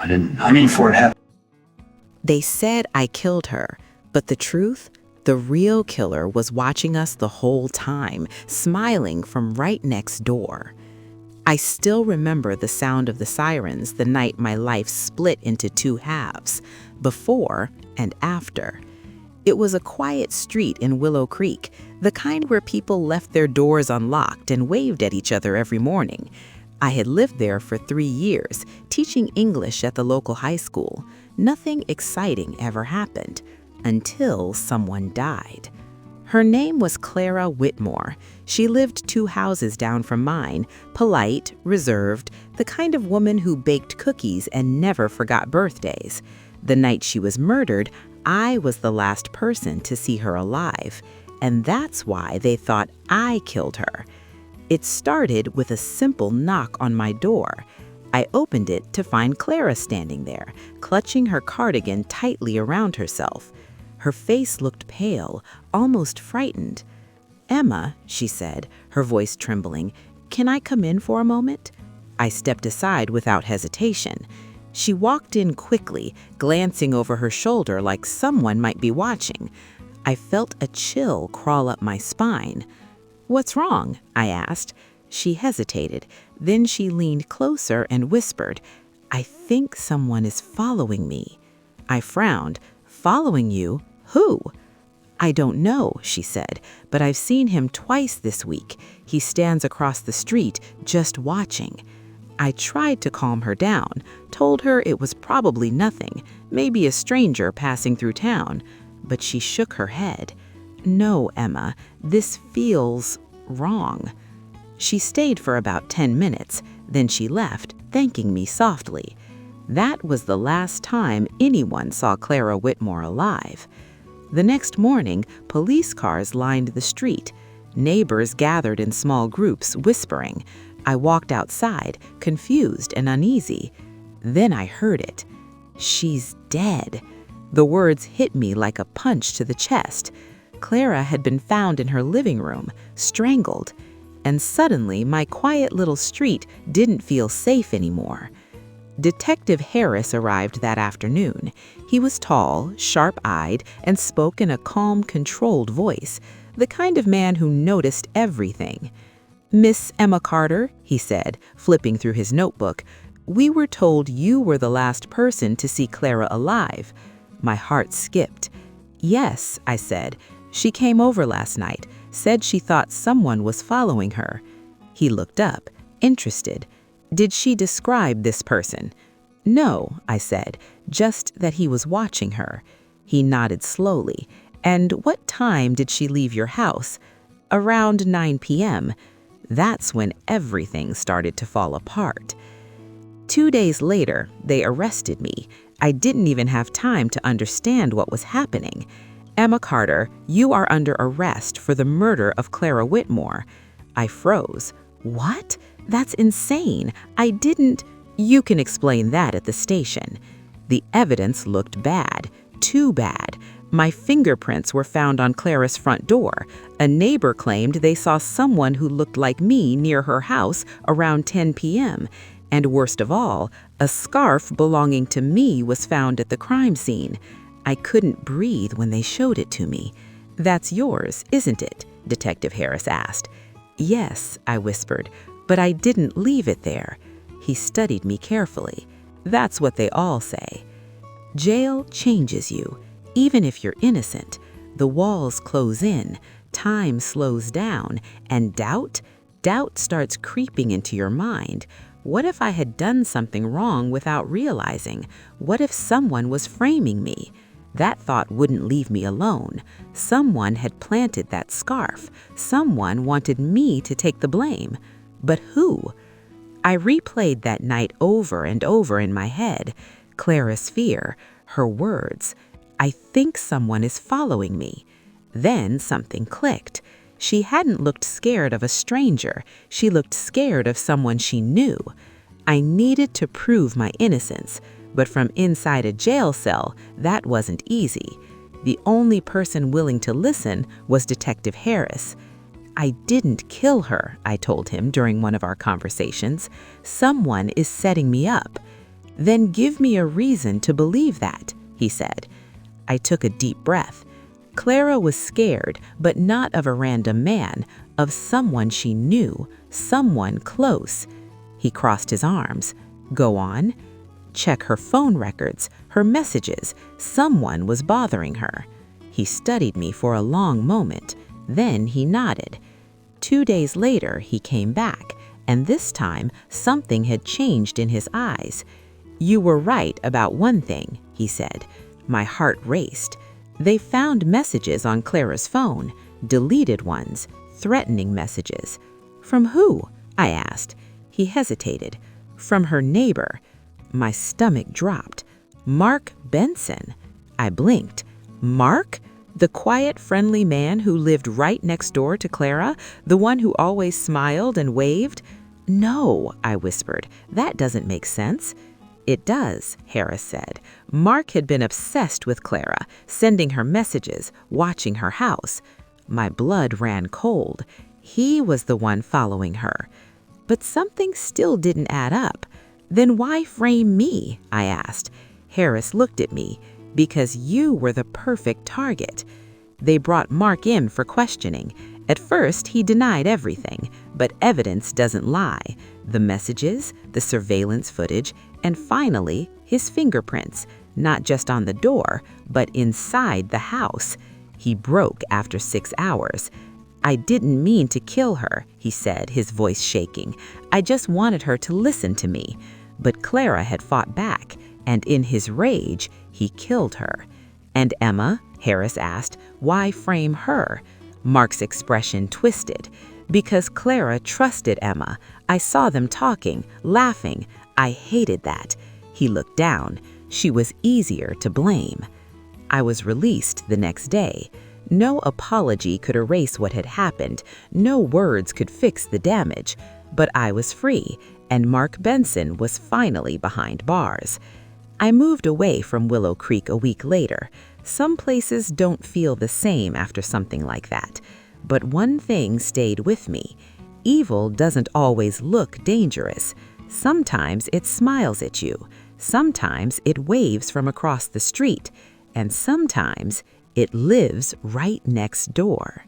I mean, for it happened. They said I killed her, but the truth? The real killer was watching us the whole time, smiling from right next door. I still remember the sound of the sirens the night my life split into two halves, before and after. It was a quiet street in Willow Creek, the kind where people left their doors unlocked and waved at each other every morning. I had lived there for 3 years, teaching English at the local high school. Nothing exciting ever happened, until someone died. Her name was Clara Whitmore. She lived 2 houses down from mine, polite, reserved, the kind of woman who baked cookies and never forgot birthdays. The night she was murdered, I was the last person to see her alive, and that's why they thought I killed her. It started with a simple knock on my door. I opened it to find Clara standing there, clutching her cardigan tightly around herself. Her face looked pale, almost frightened. "Emma," she said, her voice trembling, "can I come in for a moment?" I stepped aside without hesitation. She walked in quickly, glancing over her shoulder like someone might be watching. I felt a chill crawl up my spine. "What's wrong?" I asked. She hesitated. Then she leaned closer and whispered, "I think someone is following me." I frowned. "Following you? Who?" "I don't know," she said, "but I've seen him twice this week. He stands across the street, just watching." I tried to calm her down, told her it was probably nothing, maybe a stranger passing through town, but she shook her head. "No, Emma, this feels wrong." She stayed for about 10 minutes, then she left, thanking me softly. That was the last time anyone saw Clara Whitmore alive. The next morning, police cars lined the street. Neighbors gathered in small groups, whispering. I walked outside, confused and uneasy. Then I heard it. "She's dead." The words hit me like a punch to the chest. Clara had been found in her living room, strangled. And suddenly, my quiet little street didn't feel safe anymore. Detective Harris arrived that afternoon. He was tall, sharp-eyed, and spoke in a calm, controlled voice, the kind of man who noticed everything. "Miss Emma Carter," he said, flipping through his notebook, "we were told you were the last person to see Clara alive." My heart skipped. "Yes," I said. "She came over last night, said she thought someone was following her." He looked up, interested. "Did she describe this person?" "No," I said, "just that he was watching her." He nodded slowly. "And what time did she leave your house?" "Around 9 p.m. That's when everything started to fall apart. 2 days later, they arrested me. I didn't even have time to understand what was happening. "Emma Carter, you are under arrest for the murder of Clara Whitmore." I froze. "What? That's insane. I didn't—" "You can explain that at the station." The evidence looked bad, too bad. My fingerprints were found on Clara's front door. A neighbor claimed they saw someone who looked like me near her house around 10 p.m. And worst of all, a scarf belonging to me was found at the crime scene. I couldn't breathe when they showed it to me. "That's yours, isn't it?" Detective Harris asked. "Yes," I whispered, "but I didn't leave it there." He studied me carefully. "That's what they all say. Jail changes you. Even if you're innocent, the walls close in, time slows down, and doubt starts creeping into your mind. What if I had done something wrong without realizing? What if someone was framing me? That thought wouldn't leave me alone. Someone had planted that scarf. Someone wanted me to take the blame. But who? I replayed that night over and over in my head. Clara's fear, her words. I think someone is following me. Then something clicked. She hadn't looked scared of a stranger. She looked scared of someone she knew. I needed to prove my innocence, but from inside a jail cell, that wasn't easy. The only person willing to listen was Detective Harris. "I didn't kill her," I told him during one of our conversations. "Someone is setting me up." Then give me a reason to believe that, he said. I took a deep breath. Clara was scared, but not of a random man, of someone she knew, someone close. He crossed his arms. Go on. Check her phone records, her messages. Someone was bothering her. He studied me for a long moment. Then he nodded. 2 days later, he came back, and this time something had changed in his eyes. You were right about one thing, he said. My heart raced. They found messages on Clara's phone, deleted ones, threatening messages. From who? I asked. He hesitated. From her neighbor. My stomach dropped. Mark Benson. I blinked. Mark? The quiet, friendly man who lived right next door to Clara? The one who always smiled and waved? No, I whispered. That doesn't make sense. It does, Harris said. Mark had been obsessed with Clara, sending her messages, watching her house. My blood ran cold. He was the one following her. But something still didn't add up. Then why frame me? I asked. Harris looked at me. Because you were the perfect target. They brought Mark in for questioning. At first, he denied everything, but evidence doesn't lie. The messages, the surveillance footage, and finally, his fingerprints, not just on the door, but inside the house. He broke after 6 hours. I didn't mean to kill her, he said, his voice shaking. I just wanted her to listen to me. But Clara had fought back, and in his rage, he killed her. And Emma? Harris asked. Why frame her? Mark's expression twisted. Because Clara trusted Emma. I saw them talking, laughing. I hated that. He looked down. She was easier to blame. I was released the next day. No apology could erase what had happened. No words could fix the damage. But I was free, and Mark Benson was finally behind bars. I moved away from Willow Creek a week later. Some places don't feel the same after something like that. But one thing stayed with me. Evil doesn't always look dangerous. Sometimes it smiles at you. Sometimes it waves from across the street. And sometimes it lives right next door.